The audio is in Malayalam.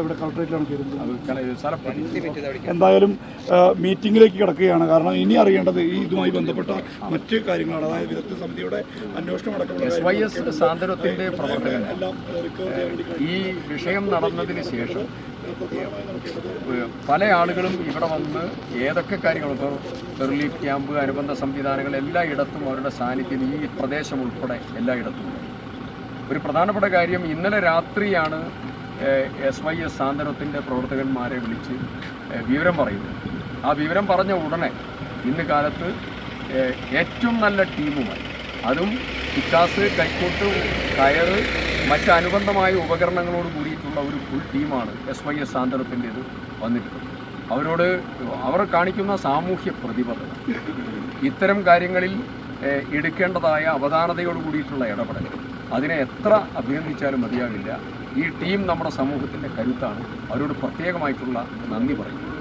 ഇവിടെ കളക്ടറേറ്റിലാണ് ചേരുന്നത്. എന്തായാലും മീറ്റിംഗിലേക്ക് കിടക്കുകയാണ്. കാരണം ഇനി അറിയേണ്ടത് ഇതുമായി ബന്ധപ്പെട്ട മറ്റ് കാര്യങ്ങളാണ്. അതായത് വിദഗ്ധ സമിതിയുടെ അന്വേഷണം അടക്കമുള്ള സാന്ത്വനത്തിന്റെ പ്രവർത്തകർ ഈ വിഷയം നടന്നതിന് ശേഷം പല ആളുകളും ഇവിടെ വന്ന് ഏതൊക്കെ കാര്യങ്ങളും ഇപ്പോൾ റിലീഫ് ക്യാമ്പ്, അനുബന്ധ സംവിധാനങ്ങൾ എല്ലായിടത്തും അവരുടെ സാന്നിധ്യം ഈ പ്രദേശം ഉൾപ്പെടെ എല്ലായിടത്തും. ഒരു പ്രധാനപ്പെട്ട കാര്യം, ഇന്നലെ രാത്രിയാണ് SYS സാന്ത്വനത്തിൻ്റെ പ്രവർത്തകന്മാരെ വിളിച്ച് വിവരം പറയുന്നത്. ആ വിവരം പറഞ്ഞ ഉടനെ ഇന്ന് കാലത്ത് ഏറ്റവും നല്ല ടീമുമായി, അതും പിക്കാസ്, കൈക്കോട്ട്, കയറ്, മറ്റനുബന്ധമായ ഉപകരണങ്ങളോട് കൂടിയിട്ടുള്ള ഒരു ഫുൾ ടീമാണ് SYS സാന്ത്വനത്തിൻ്റേത് വന്നിട്ടുള്ളത്. അവർ കാണിക്കുന്ന സാമൂഹ്യ പ്രതിബദ്ധത, ഇത്തരം കാര്യങ്ങളിൽ എടുക്കേണ്ടതായ അവധാനതയോട് കൂടിയിട്ടുള്ള ഇടപെടൽ, അതിനെ എത്ര അഭിനന്ദിച്ചാലും മതിയാകില്ല. ഈ ടീം നമ്മുടെ സമൂഹത്തിൻ്റെ കരുത്താണ്. അവരോട് പ്രത്യേകമായിട്ടുള്ള നന്ദി പറയുന്നു.